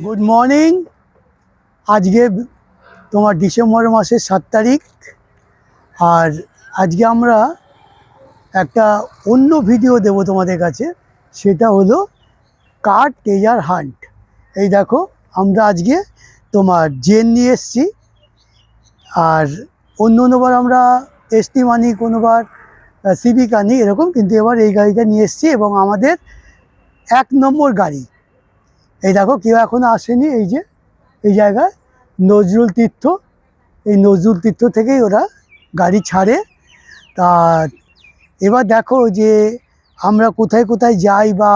Good morning. আজকে তোমার December মাসের 7 তারিখ। আর আজকে আমরা একটা অন্য ভিডিও দেব তোমাদের কাছে, সেটা হলো কার ট্রেজার হান্ট। এই দেখো, আমরা আজকে তোমার জেন নিয়ে এসছি। আর অন্যবার আমরা এসটি মানি, কোনোবার সিভিক আনি এরকম, কিন্তু এবার এই গাড়িটা নিয়ে এসছি এবং আমাদের 1 নম্বর গাড়ি। এই দেখো, কেউ এখনও আসেনি। এই যে এই জায়গায় নজরুল তীর্থ, এই নজরুল তীর্থ থেকেই ওরা গাড়ি ছাড়ে। তা এবার দেখো যে আমরা কোথায় কোথায় যাই বা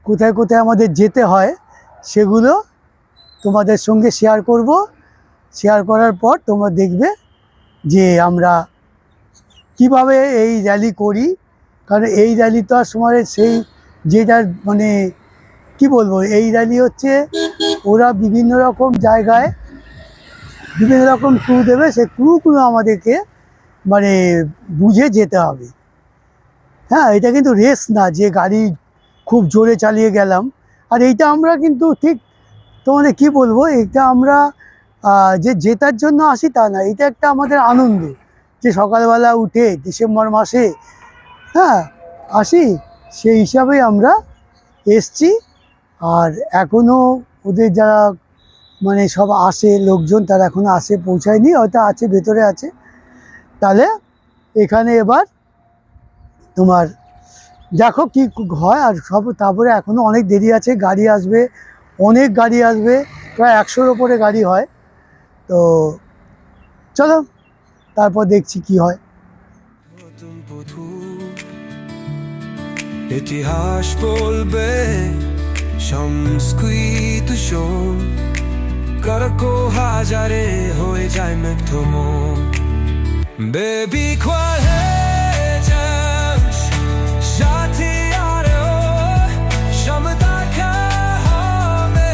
কোথায় কোথায় আমাদের যেতে হয়, সেগুলো তোমাদের সঙ্গে শেয়ার করব। শেয়ার করার পর তোমরা দেখবে যে আমরা কিভাবে এই র্যালি করি। কারণ এই র্যালি তো আর সময় সেই যেটার মানে কি বলবো, এই র্যালি হচ্ছে ওরা বিভিন্ন রকম জায়গায় বিভিন্ন রকম ক্রু দেবে, সেই ক্রুগুলো আমাদেরকে মানে বুঝে যেতে হবে। হ্যাঁ, এটা কিন্তু রেস না যে গাড়ি খুব জোরে চালিয়ে গেলাম। আর এইটা আমরা কিন্তু ঠিক তোমাদের কি বলবো, এটা আমরা যে জেতার জন্য আসি তা না, এটা একটা আমাদের আনন্দ যে সকালবেলা উঠে ডিসেম্বর মাসে হ্যাঁ আসি, সেই হিসাবেই আমরা এসছি। আর এখনও ওদের যারা মানে সব আসে লোকজন, তারা এখনও আসে পৌঁছায়নি, হয়তো আছে ভেতরে আছে। তাহলে এখানে এবার তোমার দেখো কি হয়। আর সব তারপরে এখনও অনেক দেরি আছে, গাড়ি আসবে, অনেক গাড়ি আসবে, প্রায় 100-র ওপরে গাড়ি হয়। তো চলো তারপর দেখছি কি হয়। ইতিহাস বলবে সংস্কৃত শোন, কারকো হাজারে হয়ে যায় মুগ্ধ মন। বেবি খোয়াহে যাস সাথী আরো সমতা খাবে।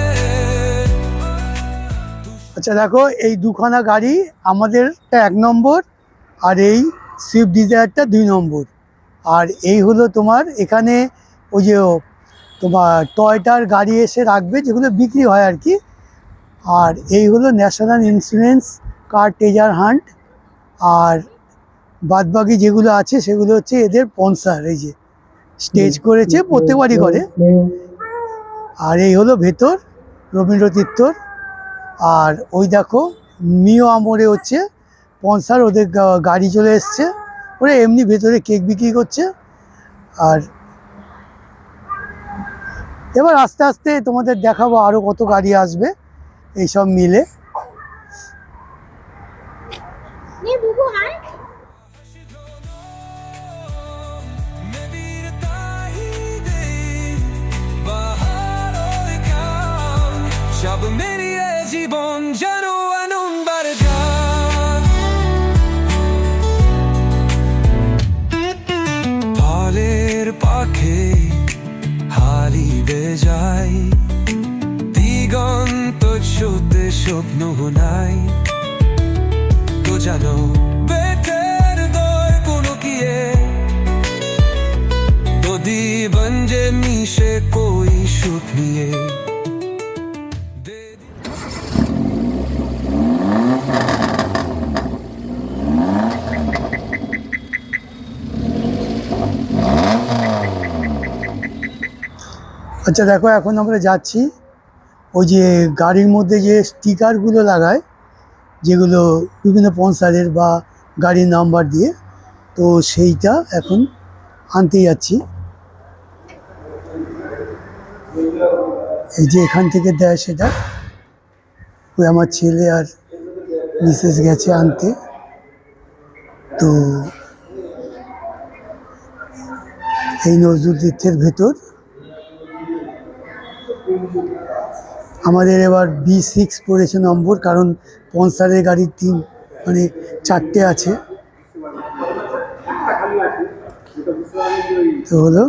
আচ্ছা দেখো, এই দুখানা গাড়ি আমাদেরটা 1 নম্বর, আর এই সুইফট ডিজায়ারটা 2 নম্বর। আর এই হলো তোমার এখানে ওই যে তোমার টয়টার গাড়ি এসে রাখবে, যেগুলো বিক্রি হয় আর কি। আর এই হলো ন্যাশনাল ইন্স্যুরেন্স কার ট্রেজার হান্ট। আর বাদবাকি যেগুলো আছে সেগুলো হচ্ছে এদের স্পন্সর, এই যে স্টেজ করেছে, প্রত্যেকবারই করে। আর এই হলো ভেতর রবীন্দ্র তীর্থর। আর ওই দেখো মিও আমরে হচ্ছে স্পন্সর, ওদের গাড়ি চলে এসছে, ওরা এমনি ভেতরে কেক বিক্রি করছে। আর এবার আস্তে আস্তে তোমাদের দেখাবো আরও কত গাড়ি আসবে এইসব মিলে। সব মিলিয়ে জীবন যেন আনন্দের গান। ফলের পাখে হারিয়ে যায়, দিগন্ত ছুতে স্বপ্ন নাই। তো জানো বেতের দয় কোনো কিয়ে যদি বঞ্জে মিশে কই সুখ নিয়ে। আচ্ছা দেখো, এখন আমরা যাচ্ছি ওই যে গাড়ির মধ্যে যে স্টিকারগুলো লাগায়, যেগুলো বিভিন্ন স্পন্সরের বা গাড়ির নাম্বার দিয়ে, তো সেইটা এখন আনতে যাচ্ছি। এই যে এখান থেকে দেয় সেটা, ওই আমার ছেলে আর মিসেস গেছে আনতে। তো এই নজরুল তীর্থের ভেতর আমাদের এবার B6 পড়েছে নম্বর, কারণ স্পন্সরের গাড়ির 4টে আছে। তো হলো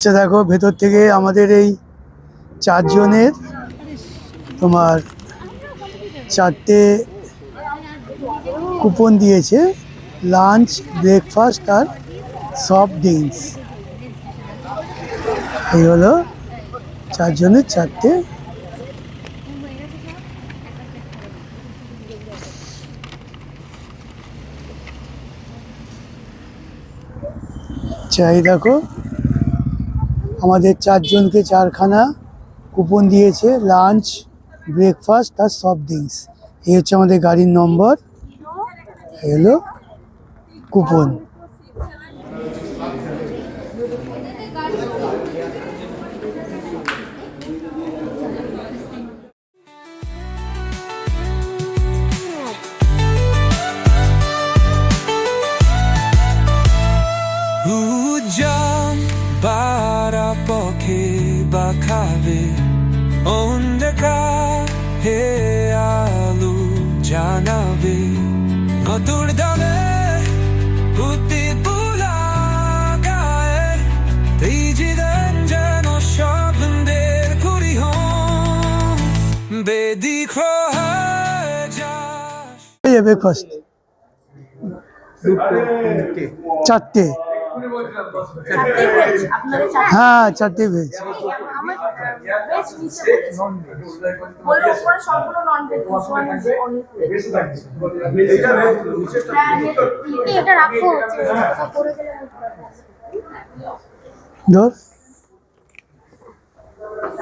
আচ্ছা দেখো, ভেতর থেকে আমাদের এই চারজনের তোমার 4টে কুপন দিয়েছে, লাঞ্চ, ব্রেকফাস্ট আর সফট ড্রিঙ্কস। এই হলো চারজনের 4টে। চাই দেখো, আমাদের 4জনকে 4খানা কুপন দিয়েছে, লাঞ্চ, ব্রেকফাস্ট আর সফট ড্রিঙ্কস। এই হচ্ছে আমাদের গাড়ির নম্বর, এই হলো coupon. Hujan bara pokhe bakave ondaka he alu janabe matur dale puti pula gae teji danjano shabnder kuri hon bedikho hajash। এই যে ব্রেকফাস্ট 4টে, হ্যাঁ 4টে ভেজ। ধর,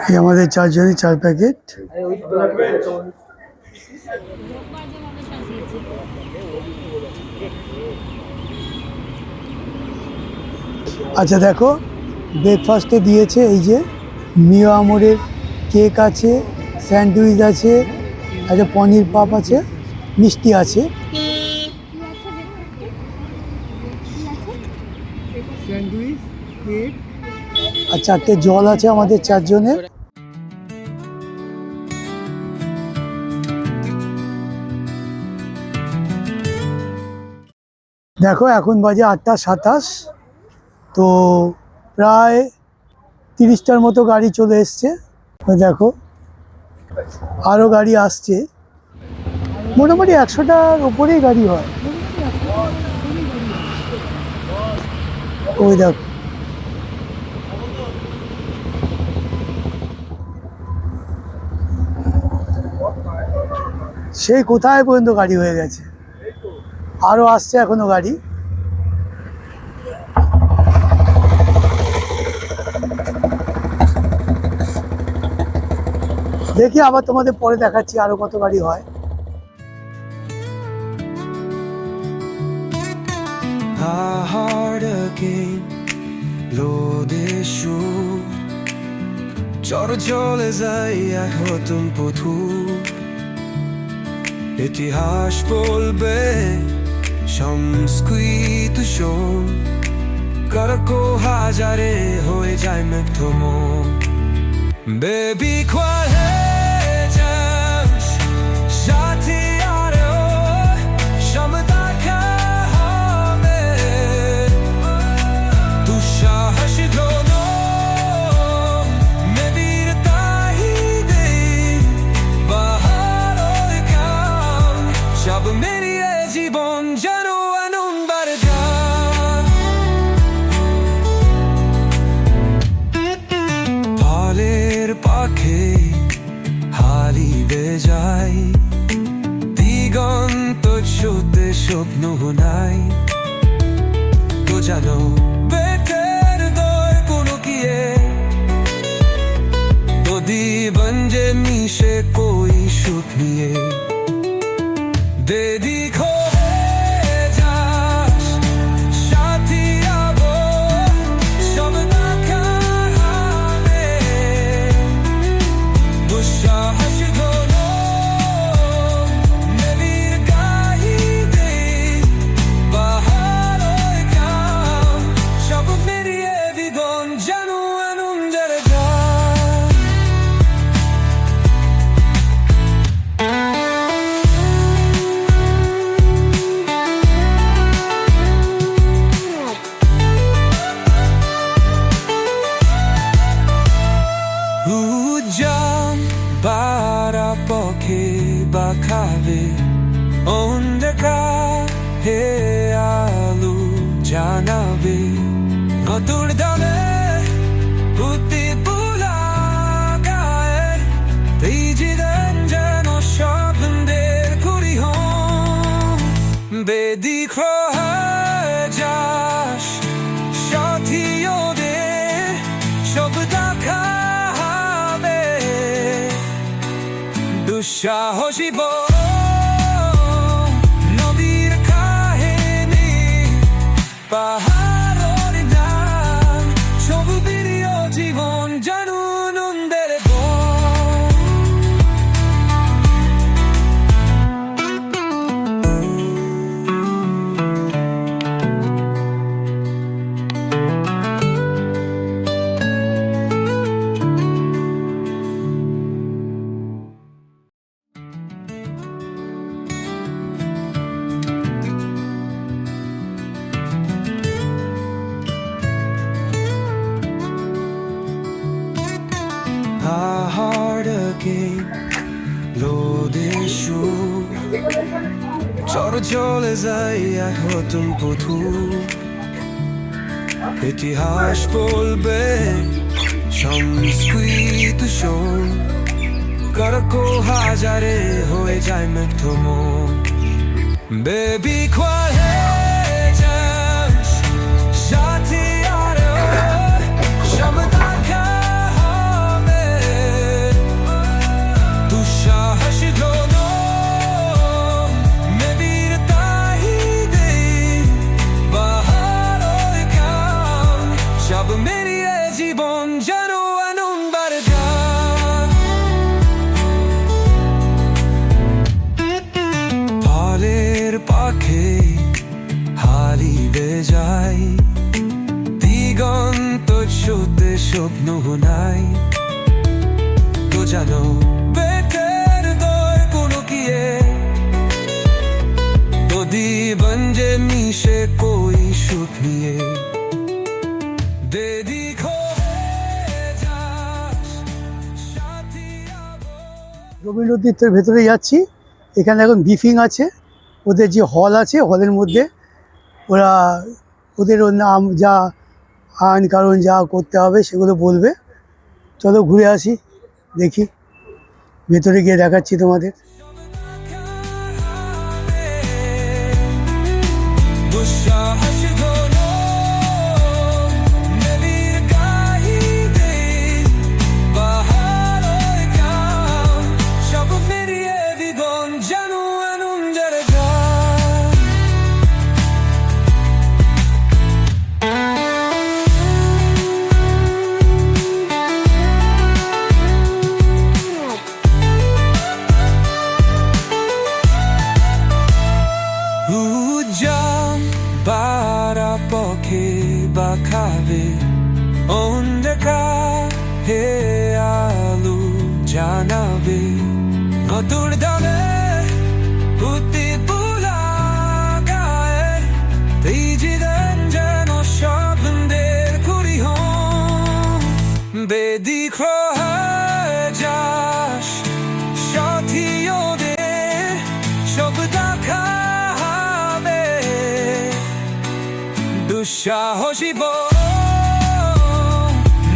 এই আমাদের 4জনের 4 প্যাকেট। আচ্ছা দেখো, ব্রেকফাস্টে দিয়েছে এই যে মিও আমরের কেক আছে, স্যান্ডউইচ আছে, একটা পনির পাপ আছে, মিষ্টি আছে। স্যান্ডউইচ, কেক আর 4টে জল আছে আমাদের 4জনের। দেখো এখন বাজে 8টা 27, তো প্রায় 30টার মতো গাড়ি চলে এসছে। ওই দেখো আরও গাড়ি আসছে, মোটামুটি 100টার উপরেই গাড়ি হয়। ওই দেখো, সেই কোথায় পর্যন্ত গাড়ি হয়ে গেছে, আরও আসছে এখনো গাড়ি। দেখি আবার তোমাদের পরে দেখাচ্ছি আরো কত গাড়ি হয়। চলে যাই এক নতুন পথু, ইতিহাস বলবে সংস্কৃত শোন, কারকো হাজারে হয়ে যায় মেঘধম। বেবি কোয়ালে যাস সাথী আরো সমতা খাবে দুঃসাহস গ্রহণ মেবির তাহিদে বাহার কাম সব মেরিয়ে জীবন যেন আনন্দের গান। ফলের পাখে হারিয়ে যায় দিগন্ত ছুতে স্বপ্ন নাই, তো জানো বেটের দয় কোনো কিয়ে নদী বঞ্জে মিশে কই সুখ নিয়ে দে দিখো নতুন ডালে পুঁতি বুলা গায়ে ভিজিলেন যেন স্বপ্নের কুড়ি হন বেদিক হয়ে যাস সাথী ওদের সব দেখা হবে দুঃসাহসী নদীর কাহিনী পাহাড়ের নাম সবুজের জীবন জানুন নন্দের heart again লোদের সুর চর চলে যাই এক নতুন পথু ইতিহাস বলবে সংস্কৃত শোন করকো হাজারে হয়ে যায় মুগ্ধ মন বেবি খোয়ালে যাস সাথী আরো সমতা জীবন যেন আনন্দের গান ফলের পাখে হারিয়ে যায় দিগন্ত ছুতে স্বপ্ন নাই তো জানো বেতের দয় কোনো কিয়ে নদী বঞ্জে মিশে কই সুখ নিয়ে রবীন্দ্র তীর্থের ভেতরে যাচ্ছি। এখানে এখন ব্রিফিং আছে, ওদের যে হল আছে হলের মধ্যে ওরা ওদের নাম যা আইন কারণ যা করতে হবে সেগুলো বলবে। চলো ঘুরে আসি, দেখি, ভেতরে গিয়ে দেখাচ্ছি তোমাদের। পক্ষে বা খাবে অন্ধকার হে আলো জানাবে নতুন ডালে পুঁতি বুলা গায়ে ভিজিলেন যেন স্বপ্নের কুড়ি হন বেদিক হয়ে যাস সাথী ওদের সব দেখা দুঃসাহসী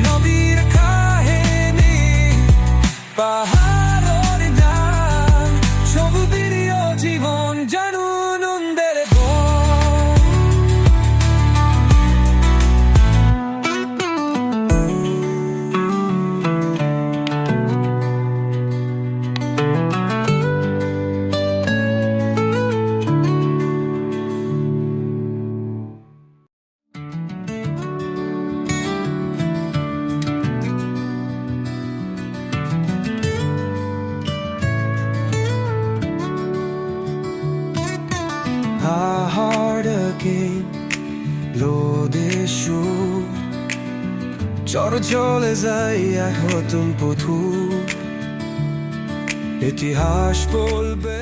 নদীর কাহিনী পাহাড়ের নাম সবুজের জীবন জানুন নন্দের heart again লোদের সুর চর চলে যাই এক নতুন পথু ইতিহাস বলবে।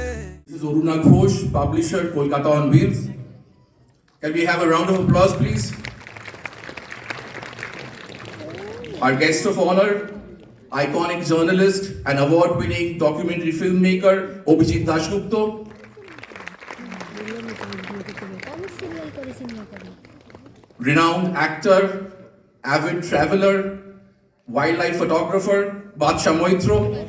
This is Aruna Ghosh, publisher, Kolkata on Wheels. Can we have a round of applause, please? Our guest of honor, iconic journalist and award-winning documentary filmmaker, Abhijit Dasgupta. renowned actor, avid traveler, wildlife photographer, Badsha Moitro.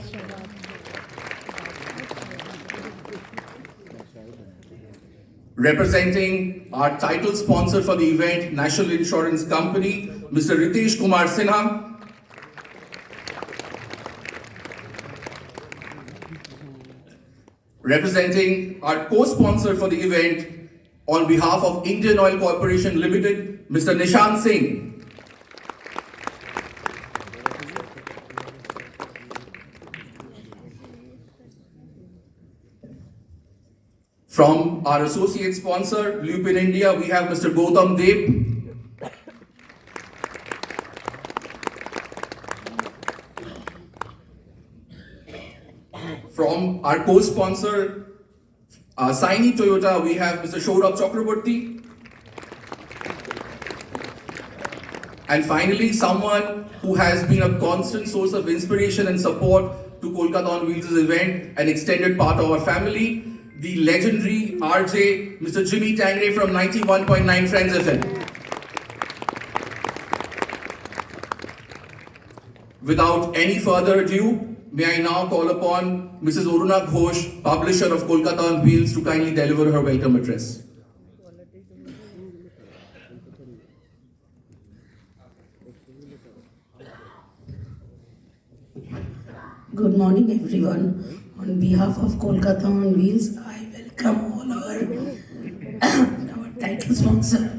Representing our title sponsor for the event, National Insurance Company, Mr. Ritesh Kumar Sinha. Representing our co-sponsor for the event, on behalf of Indian Oil Corporation Limited, Mr. Nishant Singh. From our associate sponsor, Lupin India, we have Mr. Gautam Deb. From our co-sponsor, Saini Toyota, we have Mr. Shourabh Chakraborty. And finally, someone who has been a constant source of inspiration and support to Kolkata on Wheels' event, an extended part of our family, the legendary RJ, Mr. Jimmy Tangre from 91.9 Friends FM. Without any further ado, may I now call upon Mrs. Aruna Ghosh, publisher of Kolkata on Wheels, to kindly deliver her welcome address. Good morning, everyone. On behalf of Kolkata on Wheels, I welcome all our title sponsor,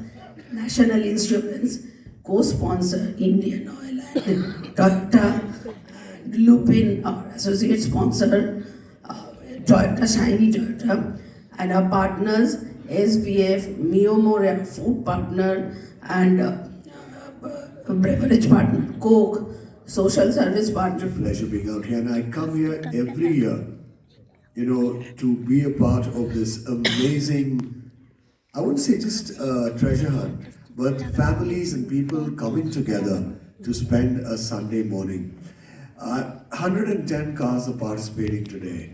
National Insurance, co-sponsor, Indian Oil and Toyota, and Lupin, our associate sponsor, Toyota, Shiny Toyota, and our partners, SVF, Miyomore, food partner, and beverage partner, Coke, social service partner. Pleasure being out here, and I come here every year, to be a part of this amazing, I wouldn't say just treasure hunt, but families and people coming together to spend a Sunday morning. 110 cars are participating today,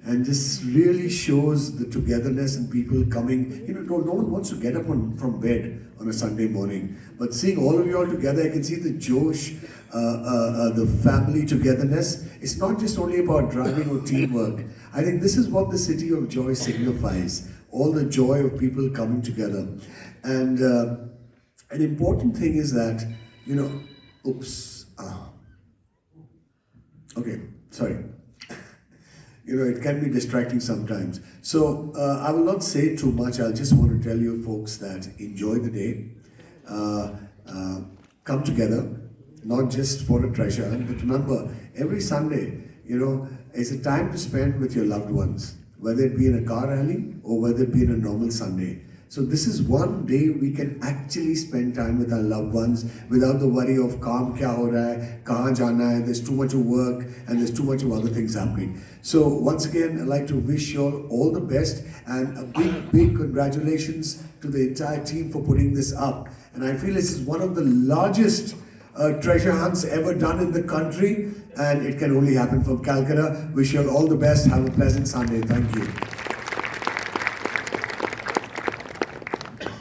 and this really shows the togetherness and people coming. No one wants to get up from bed on a Sunday morning, but seeing all of you all together, I can see the josh, the family togetherness. It's not just only about driving or teamwork. I think this is what the City of Joy signifies, all the joy of people coming together. And an important thing is that, okay, sorry. It can be distracting sometimes. So I will not say too much. I'll just want to tell you folks that enjoy the day. Come together, not just for a treasure hunt, but remember, every Sunday, it's a time to spend with your loved ones, whether it be in a car rally or whether it be in a normal Sunday. So this is one day we can actually spend time with our loved ones without the worry of kaam kya ho raha hai, kahan jana hai, there's too much of work and there's too much of other things happening. So once again, I'd like to wish you all the best, and a big congratulations to the entire team for putting this up. And I feel this is one of the largest treasure hunts ever done in the country, and it can only happen from Calcutta. Wish you all the best. Have a pleasant Sunday. Thank you.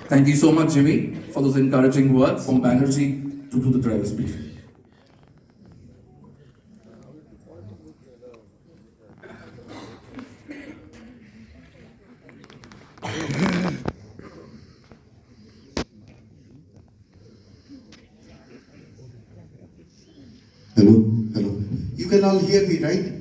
Thank you so much, Jimmy, for those encouraging words. From Banerjee to do the driver's briefing. Hello. You can all hear me, right?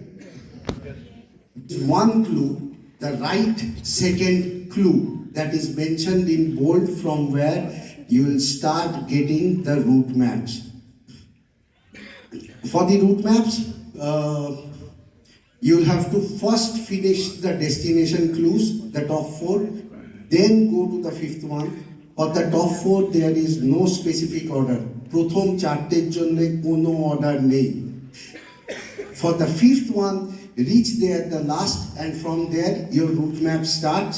One clue, the right second clue that is mentioned in bold, from where you will start getting the route maps. For the route maps, you will have to first finish the destination clues, the top 4, then go to the 5th one. For the top 4, there is no specific order. প্রথম চারটের জন্য কোনো order নেই। For the 5th one, reach there the last, and from there your route map starts.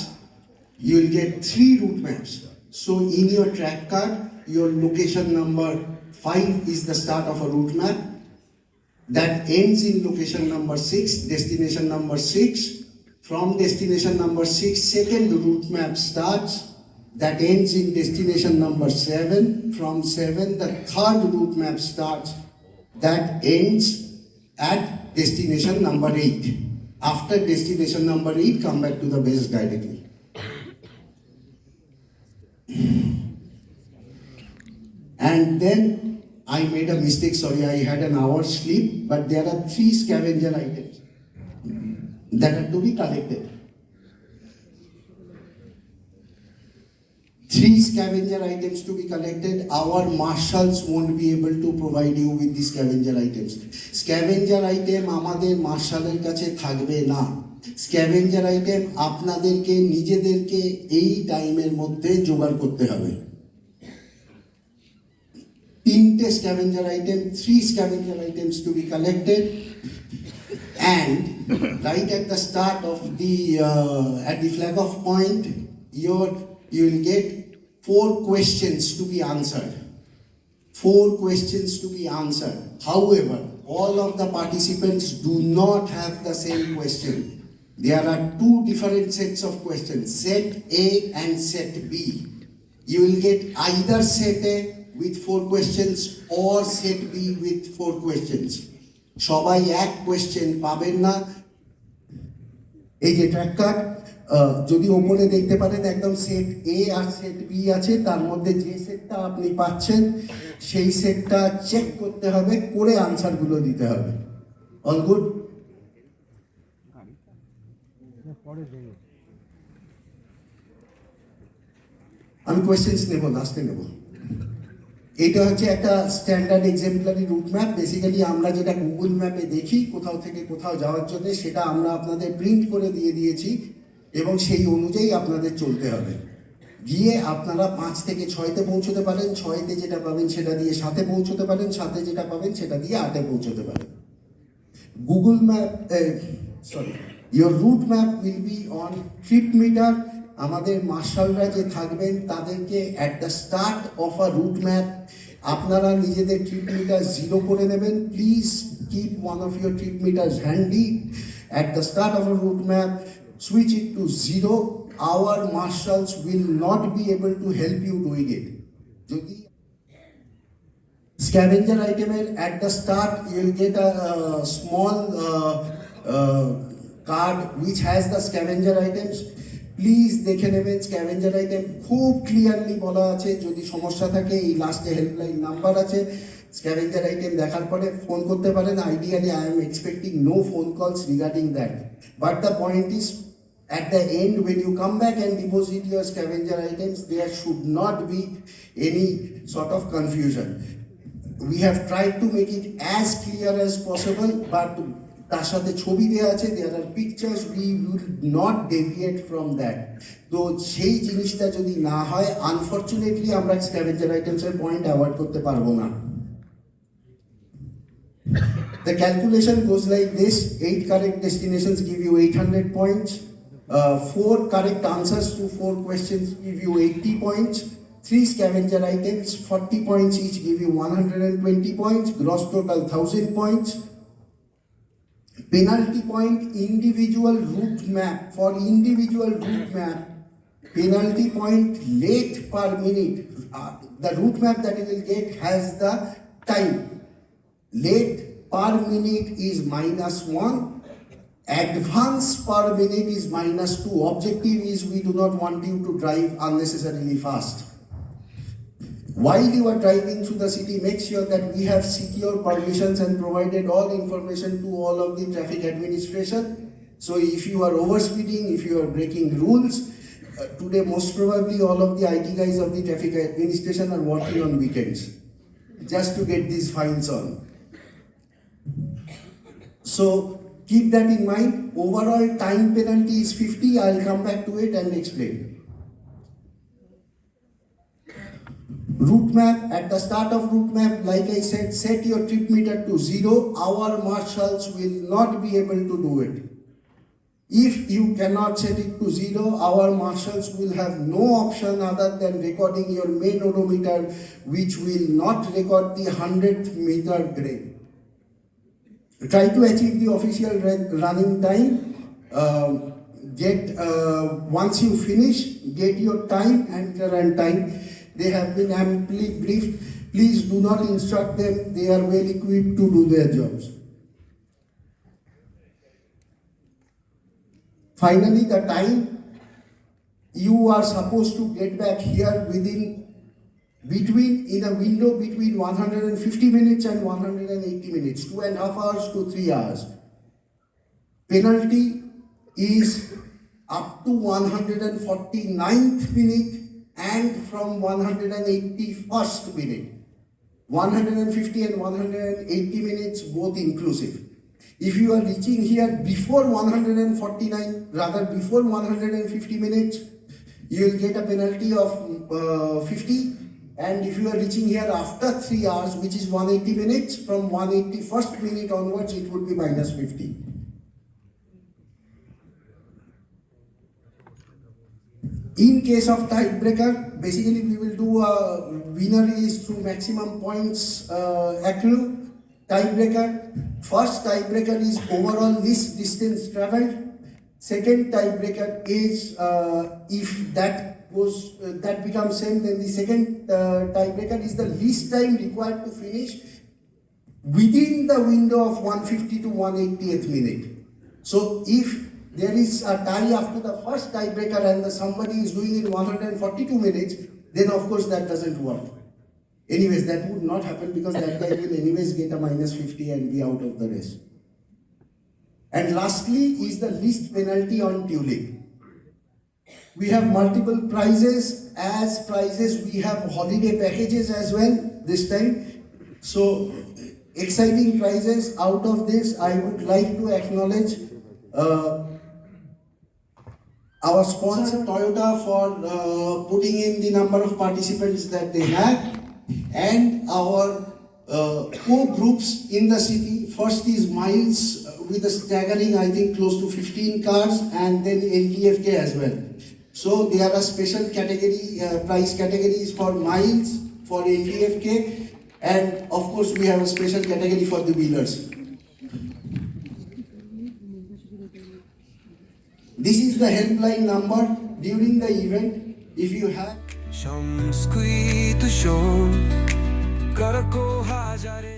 You will get 3 route maps. So in your track card, your location number 5 is the start of a route map. That ends in location number 6, destination number 6. From destination number 6, second route map starts. that ends in destination number 7. From 7, the third route map starts that ends at destination number 8. After destination number 8, come back to the base directly. And then I made a mistake, sorry, I had an hour's sleep, but there are 3 scavenger items that are to be collected. 3 scavenger items to be collected. Our marshals won't be able to provide you with the scavenger items. Scavenger item আমাদের মার্শালের কাছে থাকবে না। Scavenger item আপনাদেরকে নিজেদেরকে এই টাইমের মধ্যে জোগাড় করতে হবে। 3 scavenger item, 3 scavenger items to be collected, and right at the start of the at the flag off point, you will get 4 questions to be answered. 4 questions to be answered. However, all of the participants do not have the same question. There are 2 different sets of questions, set A and set B. You will get either set A with 4 questions or set B with 4 questions. সবাই এক question পাবেন না। এই যে track card যদি ওপরে দেখতে পারেন একদম সেট এ আর সেট বি আছে, তার মধ্যে যে সেটটা আপনি পাচ্ছেন সেই সেটটা চেক করতে হবে, করে আনসারগুলো দিতে হবে। All good? আমি কোয়েশ্চেন্স নেব, লাস্টে নেব। এটা হচ্ছে একটা standard exemplary route map. Basically আমরা যেটা গুগল ম্যাপে দেখি কোথাও থেকে কোথাও যাওয়ার জন্য, সেটা আমরা আপনাদের প্রিন্ট করে দিয়ে দিয়েছি এবং সেই অনুযায়ী আপনাদের চলতে হবে। গিয়ে আপনারা 5 থেকে 6তে পৌঁছতে পারেন, 6তে যেটা পাবেন সেটা দিয়ে 7-এ পৌঁছতে পারেন, 7-এ যেটা পাবেন সেটা দিয়ে 8-এ পৌঁছতে পারেন। Google map your route map will be on trip meter. আমাদের মার্শালরা যে থাকবেন তাদেরকে at the start of a route map আপনারা নিজেদের ট্রিপ মিটার 0 করে নেবেন। Please keep one of your trip meter handy. At the start of a route map switch it to 0. Our marshals will not be able to help you doing it. যদি scavenger item at the start you will get a small card which has the scavenger items. Please দেখে নেবেন, scavenger item খুব clearly বলা আছে। যদি সমস্যা থাকে এই লাস্টে হেল্পলাইন নাম্বার আছে, স্ক্যাভেঞ্জার আইটেম দেখার পরে ফোন করতে পারেন। Ideally I am expecting no phone calls regarding that, but the point is at the end when you come back and deposit your scavenger items, there should not be any sort of confusion. We have tried to make it as clear as possible, but তার সাথে ছবি দেওয়া আছে, there are pictures, we will not deviate from that. তো সেই জিনিসটা যদি না হয়, আনফর্চুনেটলি আমরা স্ক্যাভেঞ্জার আইটেমসের পয়েন্ট অ্যাভয়েড করতে পারবো না। The calculation goes like this: 8 correct destinations give you 800 points. 4 correct answers to 4 questions give you 80 points. 3 scavenger items, 40 points each, give you 120 points. Gross total 1000 points. Penalty point, individual route map. For individual route map, penalty point late per minute. The route map that you will get has the time. Late per minute is -1. Advance per minute is -2. Objective is we do not want you to drive unnecessarily fast. While you are driving through the city, make sure that we have secure permissions and provided all information to all of the traffic administration. So if you are overspeeding, if you are breaking rules, today most probably all of the IT guys of the traffic administration are working on weekends just to get these fines on. So keep that in mind. Overall time penalty is 50. I'll come back to it and explain. Route map, at the start of route map, like I said, set your trip meter to 0. Our marshals will not be able to do it. If you cannot set it to 0, our marshals will have no option other than recording your main odometer, which will not record the 100th meter grade. Try to achieve the official running time. once you finish, get your time, enter and time. They have been amply briefed. Please do not instruct them. They are well equipped to do their jobs. Finally, the time you are supposed to get back here in a window between 150 minutes and 180 minutes, 2.5 hours to 3 hours. Penalty is up to 149th minute and from 181st minute. 150 and 180 minutes both inclusive. If you are reaching here before 150 minutes, you will get a penalty of 50. And if you are reaching here after 3 hours, which is 180 minutes, from 181st minute onwards, it would be minus 50. In case of tiebreaker, basically we will do a winner is through maximum points accrue. Tiebreaker, first tiebreaker is overall least distance traveled. Second tiebreaker is if that becomes same, then the second tiebreaker is the least time required to finish within the window of 150 to 180th minute. So if there is a tie after the first tiebreaker and somebody is doing it in 142 minutes, then of course that doesn't work. Anyways, that would not happen because that guy will anyways get a minus 50 and be out of the race. And lastly is the least penalty on Tulip. We have multiple prizes. As prizes, we have holiday packages as well this time. So exciting prizes. Out of this, I would like to acknowledge our sponsor Toyota for putting in the number of participants that they have, and our co-groups in the city. First is Miles with a staggering, I think, close to 15 cars, and then LTFK as well. So there are special category price categories for Miles, for LTFK, and of course we have a special category for the wheelers. This is the helpline number during the event. If you have সংস্কৃত শোন করকো হাজারে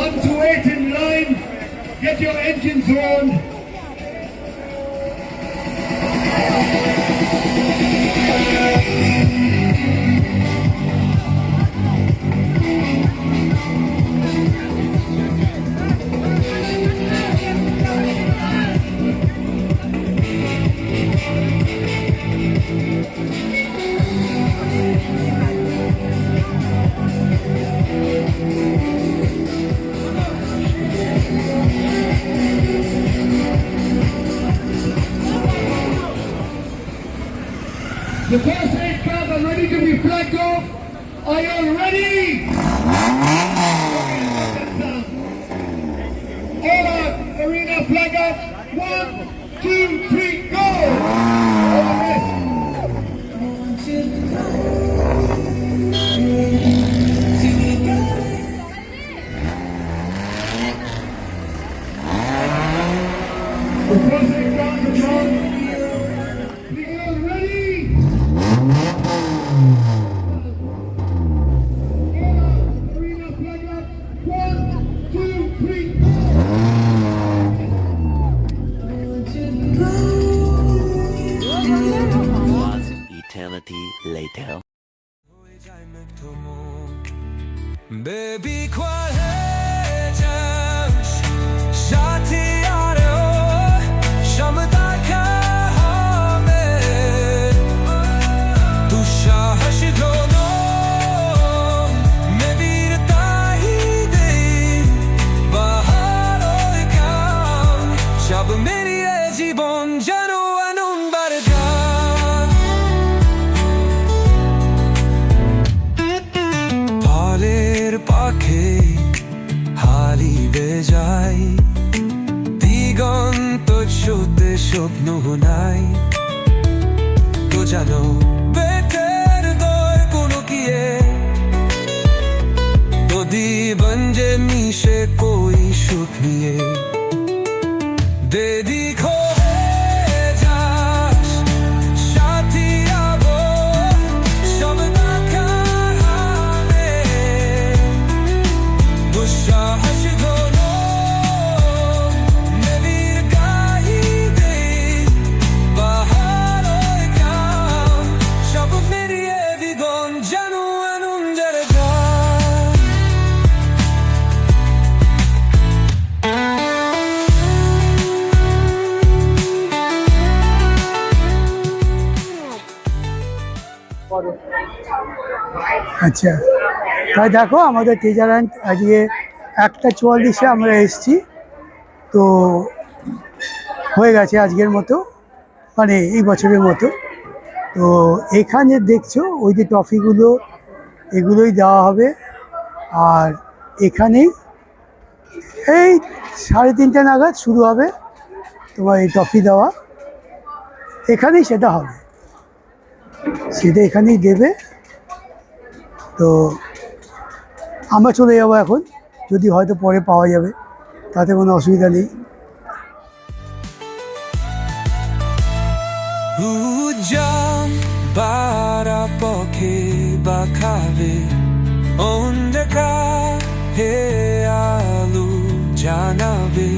One to eight in line. Get your engines on. The first 8 cars are ready to be flagged off. Are you all ready? All out, arena flag up. 1, 2, 3, go! The first 8 cars are gone. Are you all ready? Arena flag up. 1, 2, 3, go! Eternity later. Baby, qual è Shati aro Shamda ka hame Tu shahash dono Me virta hi de bahar oy kam Shab meri e jibon jano anun barja পাখি স্বপ্ন নাই তো জানো বেটের দয় কোনো কিয়ে নদী বঞ্জে মিশে কই সুখ নিয়ে দে দিখো যাস সাথী আবো সব না খাবে দুঃসাহস ধরো নদীর গাইতে বাহার কাম সব মেরিয়ে দিগন জানো আনন্দের গান আচ্ছা, তাই দেখো আমাদের টিচার হান্ট আজকে 1:44 আমরা এসেছি, তো হয়ে গেছে আজকের মতো, মানে এই বছরের মতো। তো এখানে দেখছো ওই যে ট্রফিগুলো, এগুলোই দেওয়া হবে। আর এখানেই এই 3:30 নাগাদ শুরু হবে তোমার এই ট্রফি দেওয়া, এখানেই সেটা হবে, সেটা এখানেই দেবে। তো আমরা চলে যাবো এখন, যদি হয়তো পরে পাওয়া যাবে, তাতে কোনো অসুবিধা নেই। উজাম বারা পক্ষে বা খাবে অন্ধকার হে আলো জানাবে